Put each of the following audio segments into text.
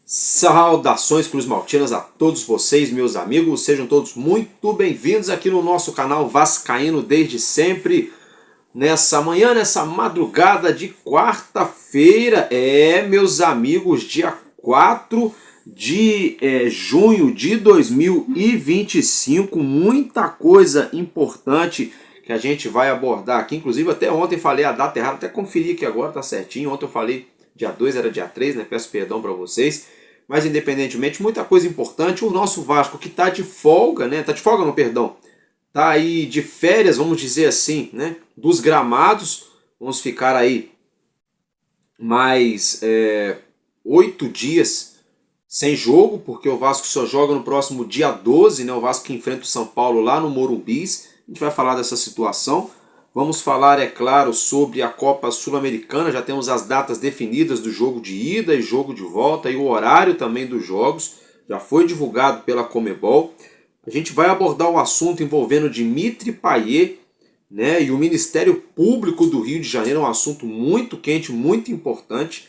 Saudações Cruz Maltinas a todos vocês, meus amigos, sejam todos muito bem-vindos aqui no nosso canal Vascaíno desde sempre. Nessa manhã, nessa madrugada de quarta-feira, meus amigos, dia 4 de junho de 2025, muita coisa importante que a gente vai abordar aqui. Inclusive até ontem falei a data errada, até conferi aqui agora, tá certinho. Ontem eu falei dia 2, era dia 3, né? Peço perdão para vocês. Mas independentemente, muita coisa importante. O nosso Vasco que tá de folga, né? Tá de folga não, perdão. Tá aí de férias, vamos dizer assim, né? Dos gramados. Vamos ficar aí mais 8 dias sem jogo, porque o Vasco só joga no próximo dia 12, né? O Vasco que enfrenta o São Paulo lá no Morumbi. A gente vai falar dessa situação. Vamos falar, é claro, sobre a Copa Sul-Americana. Já temos as datas definidas do jogo de ida e jogo de volta e o horário também dos jogos. Já foi divulgado pela Conmebol. A gente vai abordar o assunto envolvendo Dimitri Payet, né, e o Ministério Público do Rio de Janeiro. É um assunto muito quente, muito importante.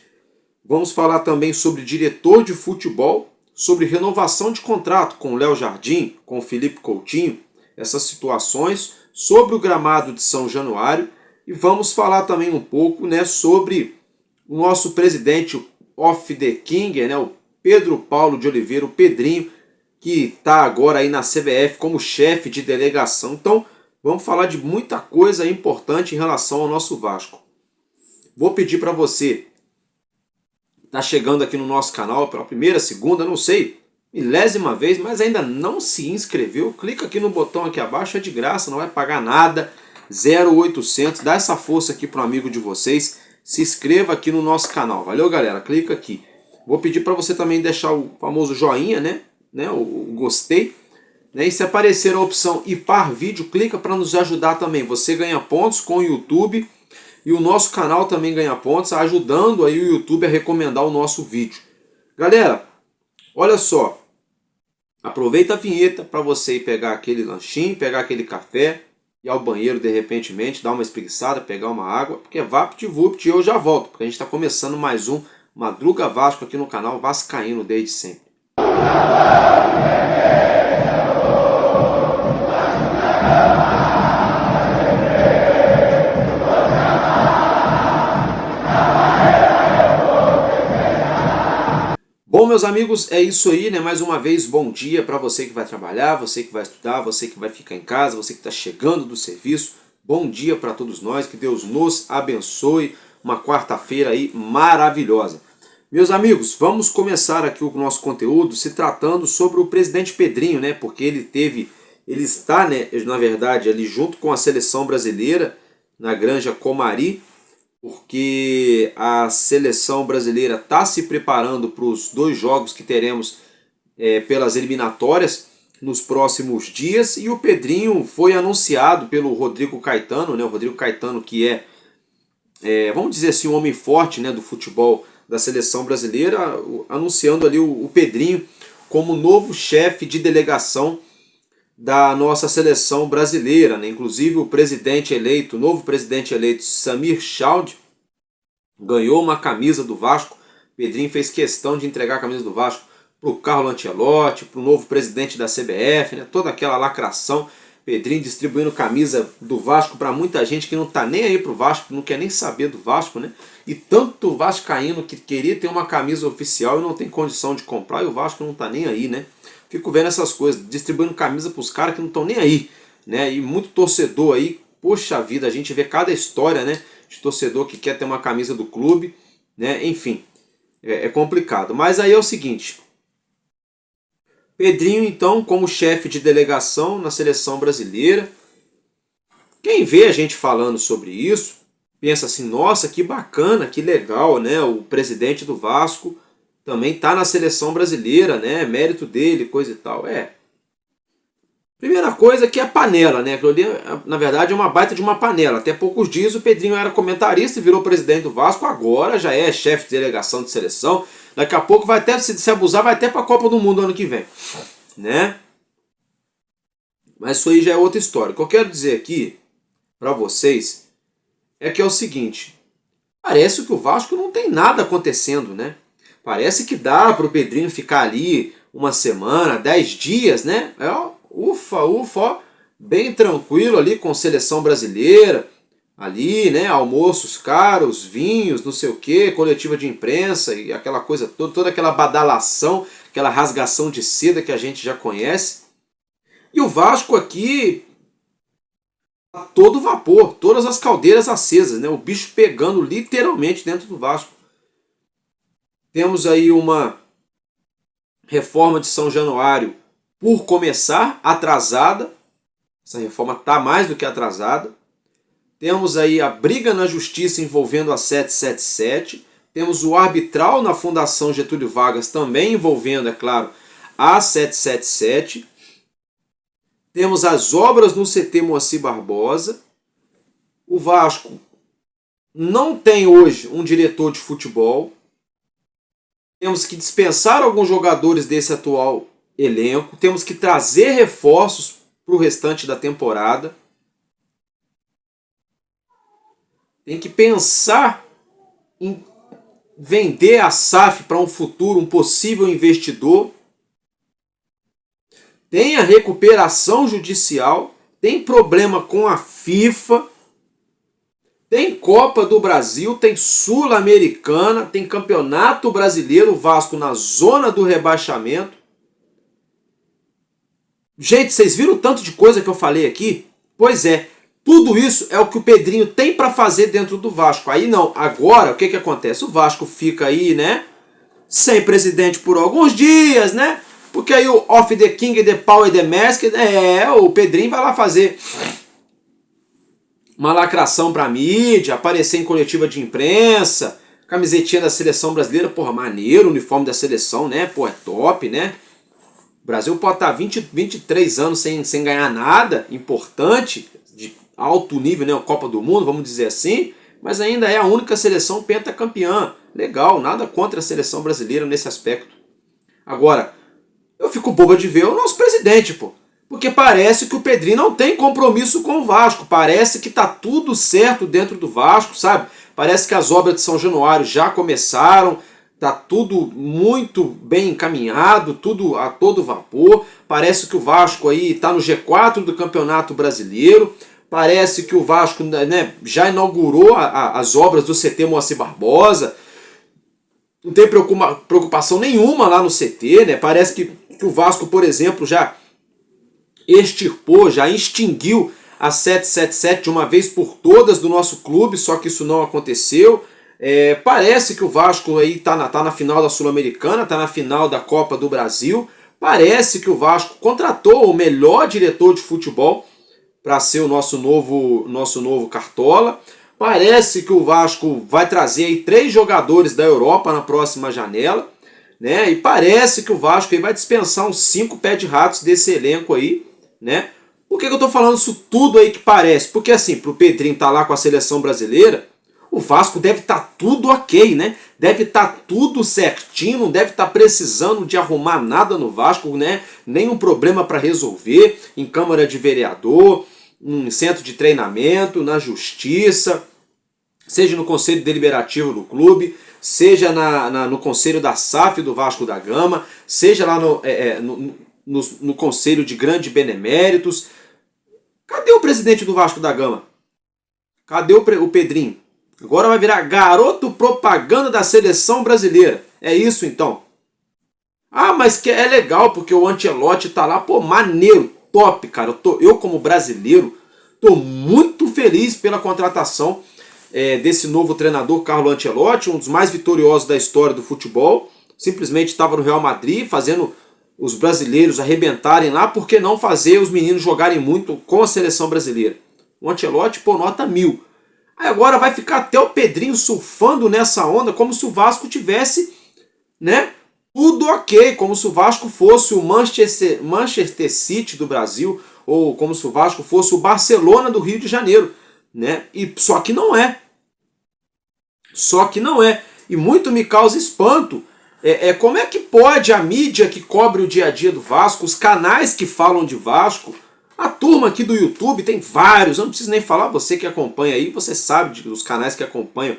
Vamos falar também sobre diretor de futebol, sobre renovação de contrato com o Léo Jardim, com o Felipe Coutinho, essas situações, sobre o gramado de São Januário, e vamos falar também um pouco, né, sobre o nosso presidente of the King, né, o Pedro Paulo de Oliveira, o Pedrinho, que está agora aí na CBF como chefe de delegação. Então vamos falar de muita coisa importante em relação ao nosso Vasco. Vou pedir para você que está chegando aqui no nosso canal pela primeira, segunda, não sei, milésima vez, mas ainda não se inscreveu, clica aqui no botão aqui abaixo, é de graça, não vai pagar nada, 0800, dá essa força aqui para um amigo de vocês, se inscreva aqui no nosso canal, valeu galera, clica aqui. Vou pedir para você também deixar o famoso joinha, né, o gostei, né, e se aparecer a opção ir par vídeo, clica para nos ajudar também, você ganha pontos com o YouTube e o nosso canal também ganha pontos, ajudando aí o YouTube a recomendar o nosso vídeo. Galera, olha só, aproveita a vinheta para você ir pegar aquele lanchinho, pegar aquele café, ir ao banheiro de repentemente, dar uma espreguiçada, pegar uma água, porque vapt-vupt e eu já volto, porque a gente está começando mais um Madruga Vasco aqui no canal Vascaíno desde sempre. Bom, meus amigos, é isso aí, né? Mais uma vez, bom dia para você que vai trabalhar, você que vai estudar, você que vai ficar em casa, você que está chegando do serviço. Bom dia para todos nós, que Deus nos abençoe. Uma quarta-feira aí maravilhosa. Meus amigos, vamos começar aqui o nosso conteúdo se tratando sobre o presidente Pedrinho, né? Porque ele está, né, na verdade, ali junto com a seleção brasileira na Granja Comari, porque a seleção brasileira está se preparando para os 2 jogos que teremos pelas eliminatórias nos próximos dias, e o Pedrinho foi anunciado pelo Rodrigo Caetano, né? O Rodrigo Caetano que vamos dizer assim, um homem forte, né, do futebol da seleção brasileira, anunciando ali o Pedrinho como novo chefe de delegação da nossa seleção brasileira, né? Inclusive o presidente eleito, o novo presidente eleito, Samir Chaud, ganhou uma camisa do Vasco. Pedrinho fez questão de entregar a camisa do Vasco para o Carlo Ancelotti, para o novo presidente da CBF, né? Toda aquela lacração. Pedrinho distribuindo camisa do Vasco para muita gente que não está nem aí para o Vasco, não quer nem saber do Vasco, né? E tanto vascaíno que queria ter uma camisa oficial e não tem condição de comprar, e o Vasco não está nem aí, né? Fico vendo essas coisas, distribuindo camisa para os caras que não estão nem aí, né? E muito torcedor aí, poxa vida, a gente vê cada história, né, de torcedor que quer ter uma camisa do clube, né? Enfim, é complicado. Mas aí é o seguinte, Pedrinho então como chefe de delegação na seleção brasileira, quem vê a gente falando sobre isso, pensa assim, nossa, que bacana, que legal, né? O presidente do Vasco também está na seleção brasileira, né? Mérito dele, coisa e tal. Primeira coisa que é a panela, né? Aquilo ali, na verdade, é uma baita de uma panela. Até poucos dias o Pedrinho era comentarista e virou presidente do Vasco, agora já é chefe de delegação de seleção. Daqui a pouco vai até, se abusar, vai até para a Copa do Mundo ano que vem. né? Mas isso aí já é outra história. O que eu quero dizer aqui para vocês é que é o seguinte: parece que o Vasco não tem nada acontecendo, né? Parece que dá para o Pedrinho ficar ali uma semana, 10 dias, né? É, ó, ufa, ó, bem tranquilo ali com seleção brasileira, ali, né? Almoços caros, vinhos, não sei o que, coletiva de imprensa e aquela coisa toda, toda aquela badalação, aquela rasgação de seda que a gente já conhece. E o Vasco aqui a todo vapor, todas as caldeiras acesas, né? O bicho pegando literalmente dentro do Vasco. Temos aí uma reforma de São Januário por começar, atrasada. Essa reforma está mais do que atrasada. Temos aí a briga na justiça envolvendo a 777. Temos o arbitral na Fundação Getúlio Vargas também envolvendo, é claro, a 777. Temos as obras no CT Moacir Barbosa. O Vasco não tem hoje um diretor de futebol. Temos que dispensar alguns jogadores desse atual elenco. Temos que trazer reforços para o restante da temporada. Tem que pensar em vender a SAF para um futuro, um possível investidor. Tem a recuperação judicial. Tem problema com a FIFA. Tem Copa do Brasil, tem Sul-Americana, tem Campeonato Brasileiro, o Vasco na zona do rebaixamento. Gente, vocês viram o tanto de coisa que eu falei aqui? Pois é, tudo isso é o que o Pedrinho tem para fazer dentro do Vasco. Aí não, agora o que acontece? O Vasco fica aí, né, sem presidente por alguns dias, né? Porque aí o Off the King, the Power, the Mask, o Pedrinho vai lá fazer uma lacração pra mídia, aparecer em coletiva de imprensa, camisetinha da seleção brasileira, porra, maneiro, uniforme da seleção, né? Pô, é top, né? O Brasil pode estar 23 anos sem ganhar nada importante, de alto nível, né? A Copa do Mundo, vamos dizer assim, mas ainda é a única seleção pentacampeã. Legal, nada contra a seleção brasileira nesse aspecto. Agora, eu fico boba de ver o nosso presidente, pô. Porque parece que o Pedrinho não tem compromisso com o Vasco. Parece que tá tudo certo dentro do Vasco, sabe? Parece que as obras de São Januário já começaram. Tá tudo muito bem encaminhado, tudo a todo vapor. Parece que o Vasco aí tá no G4 do Campeonato Brasileiro. Parece que o Vasco, né, já inaugurou as obras do CT Moacir Barbosa. Não tem preocupação nenhuma lá no CT, né? Parece que o Vasco, por exemplo, já extirpou, já extinguiu a 777 de uma vez por todas do nosso clube, só que isso não aconteceu. Parece que o Vasco aí tá na final da Sul-Americana, está na final da Copa do Brasil. Parece que o Vasco contratou o melhor diretor de futebol para ser o nosso novo Cartola. Parece que o Vasco vai trazer aí 3 jogadores da Europa na próxima janela, né? E parece que o Vasco aí vai dispensar uns 5 pés de ratos desse elenco aí, né? Por que eu tô falando isso tudo aí que parece? Porque assim, pro Pedrinho tá lá com a seleção brasileira, o Vasco deve estar tudo ok, né? Deve estar tudo certinho, não deve estar precisando de arrumar nada no Vasco, né? Nenhum problema para resolver em Câmara de Vereador, em centro de treinamento, na Justiça, seja no Conselho Deliberativo do clube, seja no Conselho da SAF do Vasco da Gama, seja lá no Conselho de Grandes Beneméritos. Cadê o presidente do Vasco da Gama? Cadê o Pedrinho? Agora vai virar garoto propaganda da seleção brasileira. É isso então. Ah, mas que é legal porque o Ancelotti tá lá. Pô, maneiro, top, cara. Eu como brasileiro, tô muito feliz pela contratação desse novo treinador, Carlo Ancelotti, um dos mais vitoriosos da história do futebol. Simplesmente estava no Real Madrid, fazendo os brasileiros arrebentarem lá, por que não fazer os meninos jogarem muito com a seleção brasileira? O Ancelotti, pô, nota 1000. Aí agora vai ficar até o Pedrinho surfando nessa onda, como se o Vasco tivesse, né, tudo ok, como se o Vasco fosse o Manchester City do Brasil, ou como se o Vasco fosse o Barcelona do Rio de Janeiro, né? E só que não é. Só que não é. E muito me causa espanto Como é que pode a mídia que cobre o dia a dia do Vasco, os canais que falam de Vasco, a turma aqui do YouTube, tem vários, eu não preciso nem falar, você que acompanha aí, você sabe dos canais que acompanham,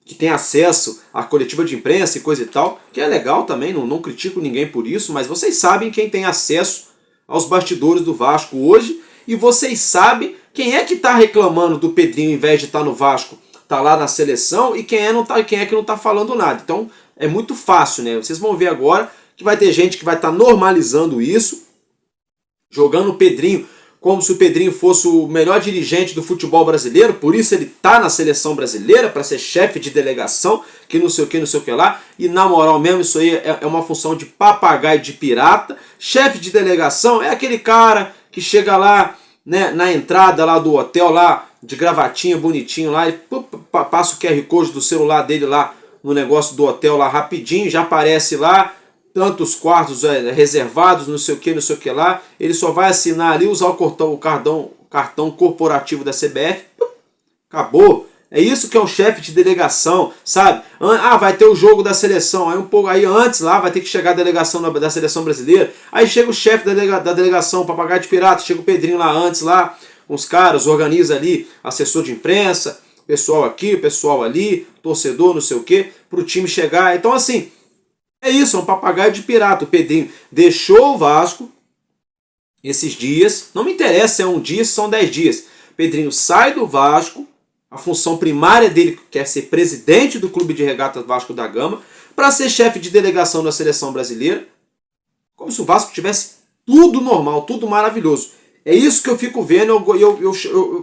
que tem acesso à coletiva de imprensa e coisa e tal, que é legal também, não critico ninguém por isso, mas vocês sabem quem tem acesso aos bastidores do Vasco hoje, e vocês sabem quem é que está reclamando do Pedrinho em vez de estar no Vasco, tá lá na seleção, e quem é que não está falando nada. Então é muito fácil, né? Vocês vão ver agora que vai ter gente que vai estar normalizando isso, jogando o Pedrinho como se o Pedrinho fosse o melhor dirigente do futebol brasileiro, por isso ele tá na seleção brasileira para ser chefe de delegação, que não sei o que lá, e na moral mesmo isso aí é uma função de papagaio de pirata. Chefe de delegação é aquele cara que chega lá, né, na entrada lá do hotel, lá de gravatinha, bonitinho lá, e passa o QR Code do celular dele lá no negócio do hotel lá rapidinho, já aparece lá, tantos quartos reservados, não sei o que lá, ele só vai assinar ali, usar o cartão corporativo da CBF, acabou. É isso que é um chefe de delegação, sabe? Vai ter o jogo da seleção, aí antes lá vai ter que chegar a delegação da seleção brasileira, aí chega o chefe da delegação, o papagaio de pirata, chega o Pedrinho lá antes, lá, uns caras, organiza ali, assessor de imprensa, pessoal aqui, pessoal ali, torcedor, não sei o que, pro time chegar. Então assim, é isso, é um papagaio de pirata. O Pedrinho deixou o Vasco esses dias, não me interessa se é um dia, se são 10 dias. O Pedrinho sai do Vasco, a função primária dele que é ser presidente do Clube de Regatas Vasco da Gama, para ser chefe de delegação da seleção brasileira, como se o Vasco tivesse tudo normal, tudo maravilhoso. É isso que eu fico vendo,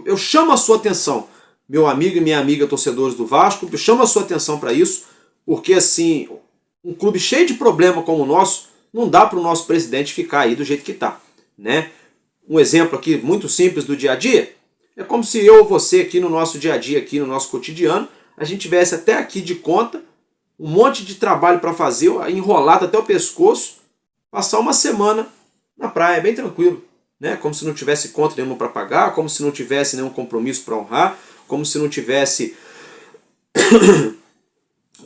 eu chamo a sua atenção, meu amigo e minha amiga torcedores do Vasco, eu chamo a sua atenção para isso, porque assim, um clube cheio de problema como o nosso, não dá para o nosso presidente ficar aí do jeito que está, né? Um exemplo aqui muito simples do dia a dia, é como se eu ou você aqui no nosso dia a dia, aqui no nosso cotidiano, a gente tivesse até aqui de conta, um monte de trabalho para fazer, enrolado até o pescoço, passar uma semana na praia, bem tranquilo, né? Como se não tivesse conta nenhuma para pagar, como se não tivesse nenhum compromisso para honrar, como se não tivesse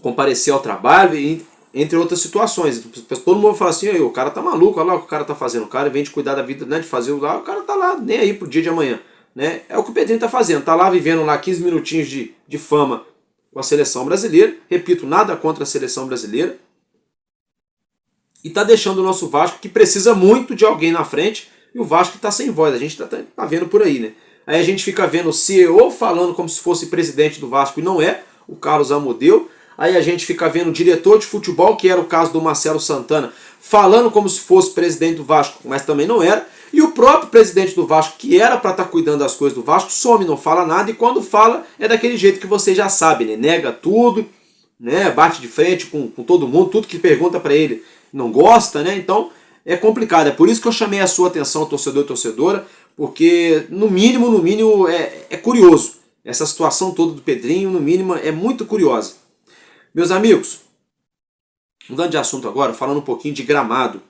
comparecer ao trabalho, entre outras situações. Todo mundo fala assim, o cara tá maluco, olha lá o que o cara tá fazendo, o cara vem de cuidar da vida, né, de fazer lá, o cara tá lá, nem aí pro dia de amanhã, né? É o que o Pedrinho tá fazendo, tá lá vivendo lá 15 minutinhos de fama com a seleção brasileira, repito, nada contra a seleção brasileira, e tá deixando o nosso Vasco, que precisa muito de alguém na frente, e o Vasco tá sem voz, a gente tá vendo por aí, né? Aí a gente fica vendo o CEO falando como se fosse presidente do Vasco, e não é, o Carlos Amodeu. Aí a gente fica vendo o diretor de futebol, que era o caso do Marcelo Santana, falando como se fosse presidente do Vasco, mas também não era. E o próprio presidente do Vasco, que era para estar cuidando das coisas do Vasco, some, não fala nada. E quando fala, é daquele jeito que você já sabe, né? Nega tudo, né? Bate de frente com todo mundo, tudo que pergunta para ele não gosta, né? Então é complicado. É por isso que eu chamei a sua atenção, torcedor e torcedora, porque no mínimo é curioso. Essa situação toda do Pedrinho, no mínimo, é muito curiosa. Meus amigos, mudando de assunto agora, falando um pouquinho de Gramado.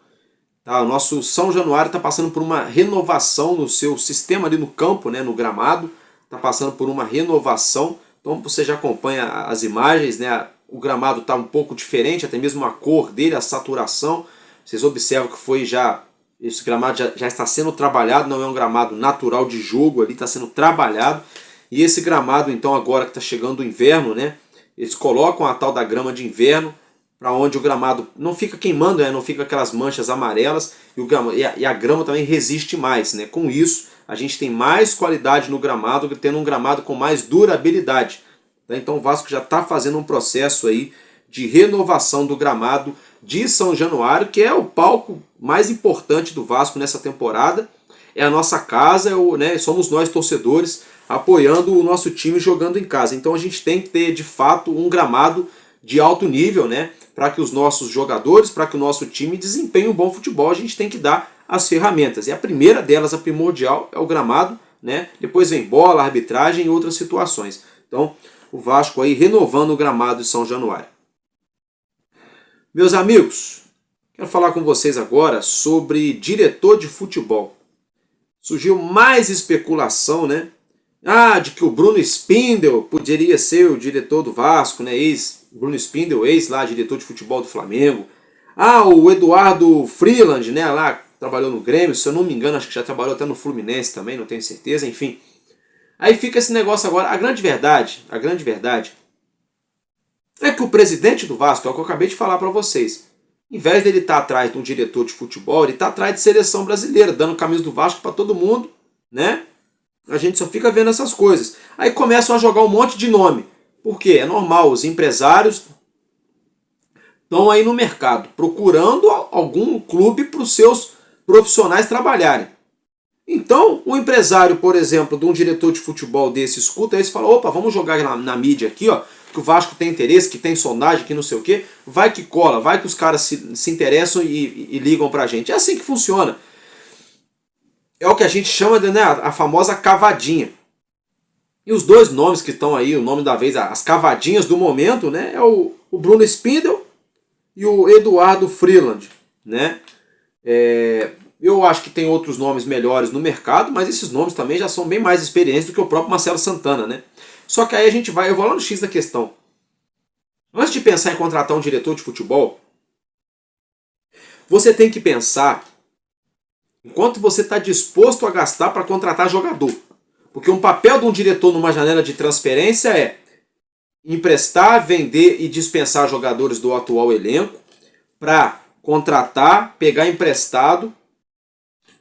Tá? O nosso São Januário está passando por uma renovação no seu sistema ali no campo, né, no gramado. Está passando por uma renovação. Então você já acompanha as imagens, né? O gramado está um pouco diferente, até mesmo a cor dele, a saturação. Vocês observam que esse gramado já está sendo trabalhado, não é um gramado natural de jogo ali, está sendo trabalhado. E esse gramado, então, agora que está chegando o inverno, né? Eles colocam a tal da grama de inverno, para onde o gramado não fica queimando, né? Não fica aquelas manchas amarelas, e a grama também resiste mais, né? Com isso, a gente tem mais qualidade no gramado, tendo um gramado com mais durabilidade. Tá? Então o Vasco já está fazendo um processo aí de renovação do gramado de São Januário, que é o palco mais importante do Vasco nessa temporada. É a nossa casa, né? Somos nós torcedores apoiando o nosso time jogando em casa. Então a gente tem que ter de fato um gramado de alto nível, né? Para que os nossos jogadores, para que o nosso time desempenhe um bom futebol, a gente tem que dar as ferramentas. E a primeira delas, a primordial, é o gramado, né? Depois vem bola, arbitragem e outras situações. Então o Vasco aí renovando o gramado de São Januário. Meus amigos, quero falar com vocês agora sobre diretor de futebol. Surgiu mais especulação, né? De que o Bruno Spindel poderia ser o diretor do Vasco, né? Bruno Spindel, ex lá, diretor de futebol do Flamengo. Ah, o Eduardo Freeland, né, lá, trabalhou no Grêmio, se eu não me engano, acho que já trabalhou até no Fluminense também, não tenho certeza, enfim. Aí fica esse negócio agora, a grande verdade é que o presidente do Vasco, é o que eu acabei de falar para vocês, em vez dele estar atrás de um diretor de futebol, ele está atrás de seleção brasileira, dando camisa do Vasco para todo mundo, né? A gente só fica vendo essas coisas. Aí começam a jogar um monte de nome. Por quê? É normal, os empresários estão aí no mercado, procurando algum clube para os seus profissionais trabalharem. Então, o empresário, por exemplo, de um diretor de futebol desse, escuta isso e fala, opa, vamos jogar na mídia aqui, ó, que o Vasco tem interesse, que tem sondagem, que não sei o quê, vai que cola, vai que os caras se interessam e ligam pra gente. É assim que funciona. É o que a gente chama de, né, a famosa cavadinha. E os dois nomes que estão aí, o nome da vez, as cavadinhas do momento, né, é o Bruno Spindel e o Eduardo Freeland, né? Eu acho que tem outros nomes melhores no mercado, mas esses nomes também já são bem mais experientes do que o próprio Marcelo Santana, né? Só que aí eu vou lá no X da questão. Antes de pensar em contratar um diretor de futebol, você tem que pensar em quanto você está disposto a gastar para contratar jogador. Porque um papel de um diretor numa janela de transferência é emprestar, vender e dispensar jogadores do atual elenco para contratar, pegar emprestado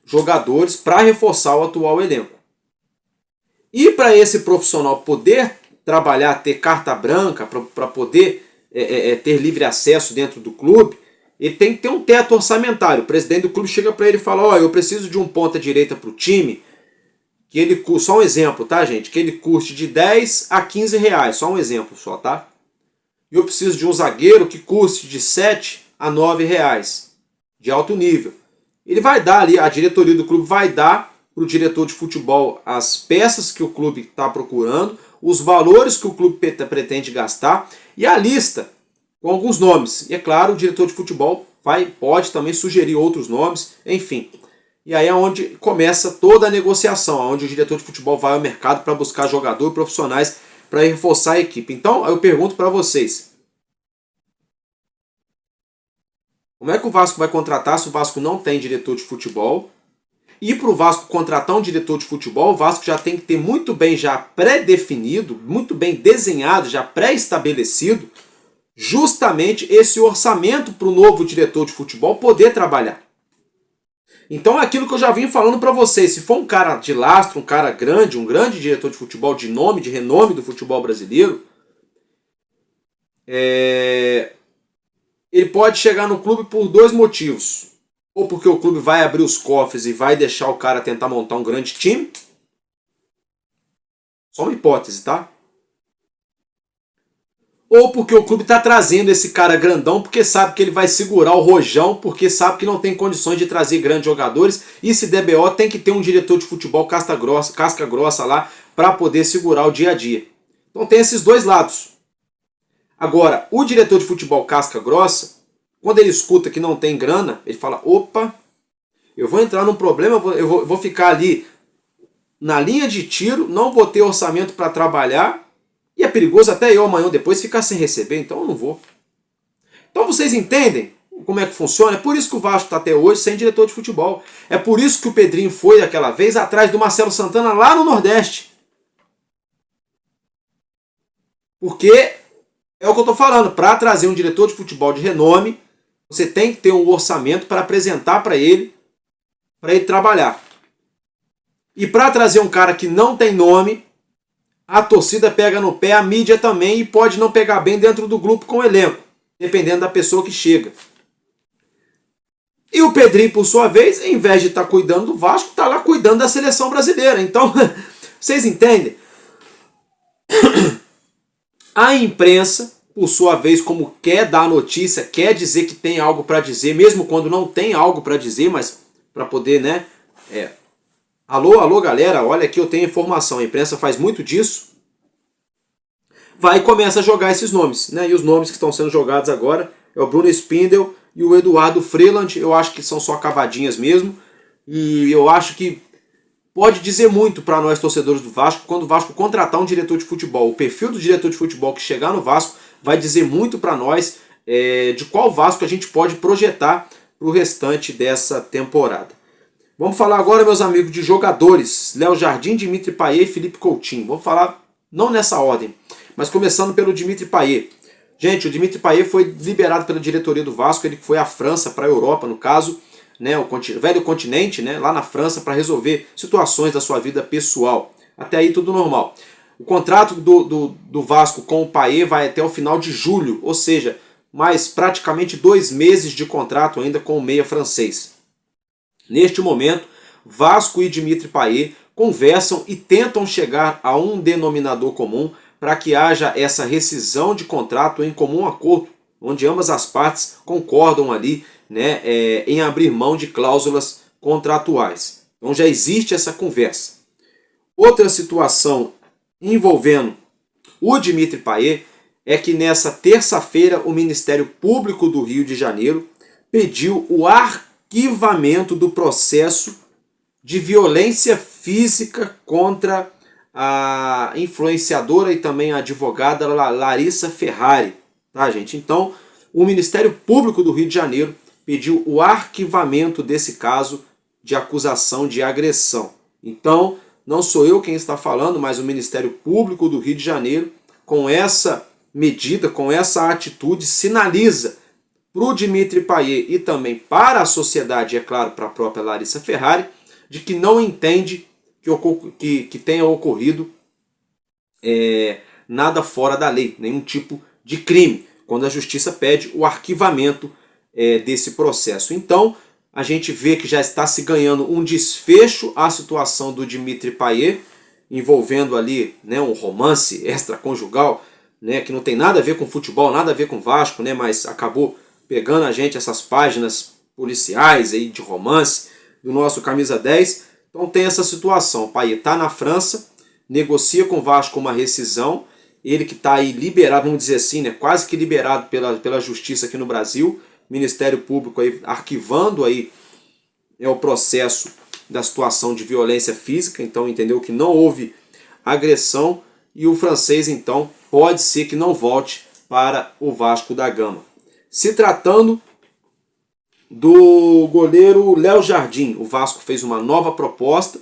jogadores para reforçar o atual elenco. E para esse profissional poder trabalhar, ter carta branca, para poder ter livre acesso dentro do clube, ele tem que ter um teto orçamentário. O presidente do clube chega para ele e fala, ó, eu preciso de um ponta direita para o time, que ele custa, só um exemplo, tá, gente? Que ele custe de 10 a 15 reais, só um exemplo só, tá? E eu preciso de um zagueiro que custe de 7 a 9 reais, de alto nível. Ele vai dar ali, a diretoria do clube vai dar para o diretor de futebol as peças que o clube está procurando, os valores que o clube pretende gastar e a lista com alguns nomes. E é claro, o diretor de futebol pode também sugerir outros nomes, enfim. E aí é onde começa toda a negociação, onde o diretor de futebol vai ao mercado para buscar jogadores profissionais para reforçar a equipe. Então eu pergunto para vocês, como é que o Vasco vai contratar se o Vasco não tem diretor de futebol? E para o Vasco contratar um diretor de futebol, o Vasco já tem que ter muito bem já pré-definido, muito bem desenhado, já pré-estabelecido, justamente esse orçamento para o novo diretor de futebol poder trabalhar. Então é aquilo que eu já vim falando para vocês, se for um cara de lastro, um cara grande, um grande diretor de futebol de nome, de renome do futebol brasileiro, ele pode chegar no clube por dois motivos. Ou porque o clube vai abrir os cofres e vai deixar o cara tentar montar um grande time. Só uma hipótese, tá? Ou porque o clube está trazendo esse cara grandão porque sabe que ele vai segurar o rojão, porque sabe que não tem condições de trazer grandes jogadores e se der BO tem que ter um diretor de futebol casca grossa lá para poder segurar o dia a dia. Então tem esses dois lados. Agora, o diretor de futebol casca grossa, quando ele escuta que não tem grana, ele fala, opa, eu vou entrar num problema, eu vou ficar ali na linha de tiro, não vou ter orçamento para trabalhar, e é perigoso até eu amanhã ou depois ficar sem receber, então eu não vou. Então vocês entendem como é que funciona? É por isso que o Vasco está até hoje sem diretor de futebol. É por isso que o Pedrinho foi aquela vez atrás do Marcelo Santana lá no Nordeste. Porque é o que eu estou falando, para trazer um diretor de futebol de renome, você tem que ter um orçamento para apresentar para ele trabalhar. E para trazer um cara que não tem nome, a torcida pega no pé, a mídia também, e pode não pegar bem dentro do grupo com o elenco, dependendo da pessoa que chega. E o Pedrinho, por sua vez, em vez de estar cuidando do Vasco, está lá cuidando da seleção brasileira. Então, vocês entendem? A imprensa, por sua vez, como quer dar notícia, quer dizer que tem algo para dizer, mesmo quando não tem algo para dizer, mas para poder, né? Alô, galera, olha aqui, eu tenho informação. A imprensa faz muito disso. Vai e começa a jogar esses nomes, né? E os nomes que estão sendo jogados agora é o Bruno Spindel e o Eduardo Freeland. Eu acho que são só cavadinhas mesmo. E eu acho que pode dizer muito para nós torcedores do Vasco quando o Vasco contratar um diretor de futebol. O perfil do diretor de futebol que chegar no Vasco vai dizer muito para nós de qual Vasco a gente pode projetar para o restante dessa temporada. Vamos falar agora, meus amigos, de jogadores. Léo Jardim, Dimitri Payet e Felipe Coutinho. Vamos falar não nessa ordem, mas começando pelo Dimitri Payet. Gente, o Dimitri Payet foi liberado pela diretoria do Vasco, ele foi à França, para a Europa no caso, né, o velho continente, né, lá na França, para resolver situações da sua vida pessoal. Até aí tudo normal. O contrato do Vasco com o Payet vai até o final de julho, ou seja, mais praticamente 2 meses de contrato ainda com o meia francês. Neste momento, Vasco e Dimitri Payet conversam e tentam chegar a um denominador comum para que haja essa rescisão de contrato em comum acordo, onde ambas as partes concordam ali, né, em abrir mão de cláusulas contratuais. Então já existe essa conversa. Outra situação envolvendo o Dimitri Payet é que nessa terça-feira o Ministério Público do Rio de Janeiro pediu o arquivamento do processo de violência física contra a influenciadora e também a advogada Larissa Ferrari. Tá, gente? Então, o Ministério Público do Rio de Janeiro pediu o arquivamento desse caso de acusação de agressão. Então, não sou eu quem está falando, mas o Ministério Público do Rio de Janeiro, com essa medida, com essa atitude, sinaliza para o Dimitri Payet e também para a sociedade, é claro, para a própria Larissa Ferrari, de que não entende que tenha ocorrido nada fora da lei, nenhum tipo de crime, quando a justiça pede o arquivamento desse processo. Então, a gente vê que já está se ganhando um desfecho à situação do Dimitri Payet, envolvendo ali, né, um romance extraconjugal, né, que não tem nada a ver com futebol, nada a ver com Vasco, né, mas acabou pegando a gente essas páginas policiais aí de romance do nosso camisa 10. Então tem essa situação. O Payet está na França, negocia com o Vasco uma rescisão, ele que está aí liberado, vamos dizer assim, né, quase que liberado pela justiça aqui no Brasil, Ministério Público aí arquivando aí o processo da situação de violência física, então entendeu que não houve agressão, e o francês então pode ser que não volte para o Vasco da Gama. Se tratando do goleiro Léo Jardim, o Vasco fez uma nova proposta,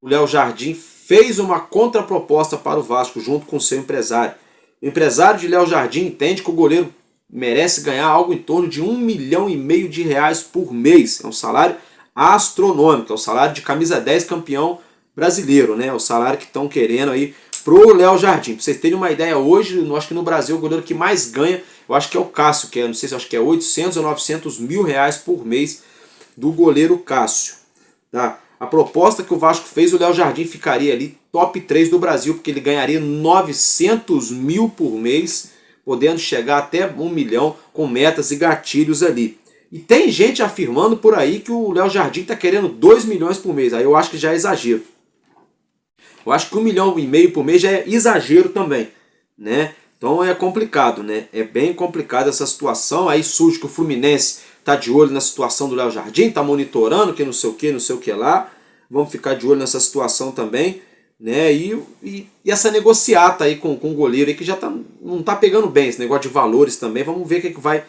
o Léo Jardim fez uma contraproposta para o Vasco junto com seu empresário. O empresário de Léo Jardim entende que o goleiro merece ganhar algo em torno de R$1,5 milhão por mês. É um salário astronômico, é o salário de camisa 10 campeão brasileiro, né? É o salário que estão querendo aí pro Léo Jardim. Para vocês terem uma ideia, hoje, eu acho que no Brasil o goleiro que mais ganha, eu acho que é o Cássio, que é, não sei se acho que é 800 ou 900 mil reais por mês do goleiro Cássio. Tá? A proposta que o Vasco fez, o Léo Jardim ficaria ali top 3 do Brasil, porque ele ganharia 900 mil por mês, podendo chegar até 1 milhão com metas e gatilhos ali. E tem gente afirmando por aí que o Léo Jardim está querendo 2 milhões por mês. Aí eu acho que já é exagero. Eu acho que 1,5 milhão por mês já é exagero também, né? Então é complicado, né? É bem complicado essa situação. Aí surge que o Fluminense está de olho na situação do Léo Jardim, está monitorando que não sei o que lá. Vamos ficar de olho nessa situação também, né? E essa negociata aí com o goleiro aí que já não está pegando bem, esse negócio de valores também. Vamos ver o que vai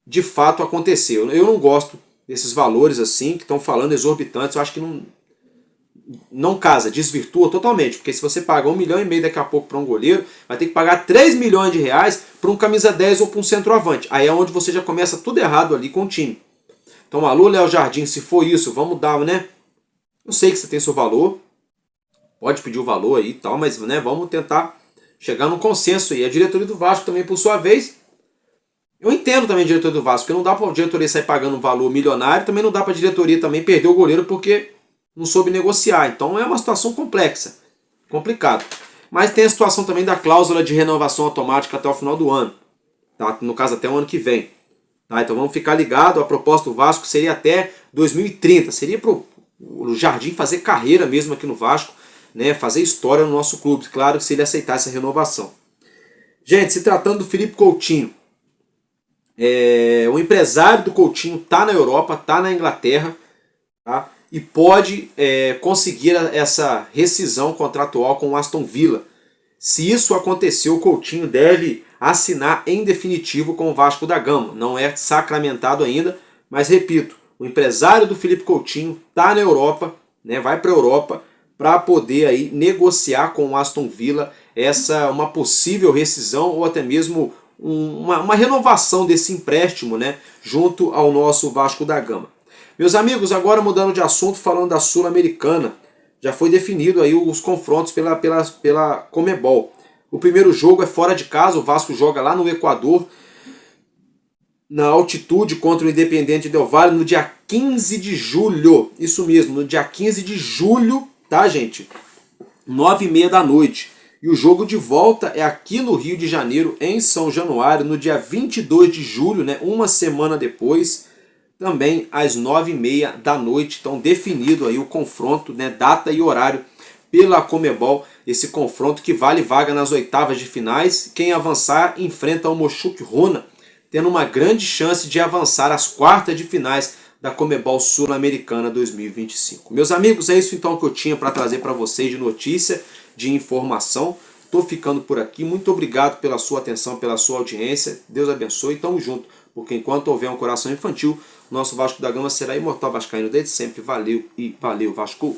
de fato acontecer. Eu não gosto desses valores assim, que estão falando exorbitantes. Eu acho que não casa, desvirtua totalmente, porque se você paga 1,5 milhão daqui a pouco para um goleiro, vai ter que pagar 3 milhões de reais para um camisa 10 ou para um centroavante. Aí é onde você já começa tudo errado ali com o time. Então, alô, Léo Jardim, se for isso, vamos dar, né? Eu sei que você tem seu valor, pode pedir o valor aí e tal, mas né, vamos tentar chegar num consenso aí. A diretoria do Vasco também, por sua vez, eu entendo também a diretoria do Vasco, porque não dá para a diretoria sair pagando um valor milionário, também não dá para a diretoria também perder o goleiro porque não soube negociar. Então é uma situação complexa, complicado. Mas tem a situação também da cláusula de renovação automática até o final do ano, tá? No caso até o ano que vem. Tá? Então vamos ficar ligado, a proposta do Vasco seria até 2030, seria para o Jardim fazer carreira mesmo aqui no Vasco, né? Fazer história no nosso clube, claro, se ele aceitar essa renovação. Gente, se tratando do Felipe Coutinho, o empresário do Coutinho está na Europa, está na Inglaterra, tá? E pode conseguir essa rescisão contratual com o Aston Villa. Se isso acontecer, o Coutinho deve assinar em definitivo com o Vasco da Gama. Não é sacramentado ainda, mas repito, o empresário do Felipe Coutinho está na Europa, né, vai para a Europa para poder aí negociar com o Aston Villa uma possível rescisão ou até mesmo uma renovação desse empréstimo, né, junto ao nosso Vasco da Gama. Meus amigos, agora mudando de assunto, falando da Sul-Americana, já foi definido aí os confrontos pela Conmebol. O primeiro jogo é fora de casa, o Vasco joga lá no Equador, na altitude contra o Independiente Del Valle no dia 15 de julho. Isso mesmo, no dia 15 de julho, tá, gente? 9h30 da noite. E o jogo de volta é aqui no Rio de Janeiro, em São Januário, no dia 22 de julho, né? Uma semana depois, também às 9h30 da noite. Então definido aí o confronto, né? Data e horário pela Conmebol. Esse confronto que vale vaga nas oitavas de finais. Quem avançar enfrenta o Moshuk Runa, tendo uma grande chance de avançar às quartas de finais da Conmebol Sul-Americana 2025. Meus amigos, é isso então que eu tinha para trazer para vocês de notícia, de informação. Estou ficando por aqui. Muito obrigado pela sua atenção, pela sua audiência. Deus abençoe e tamo junto. Porque enquanto houver um coração infantil, nosso Vasco da Gama será imortal vascaíno desde sempre. Valeu e valeu, Vasco!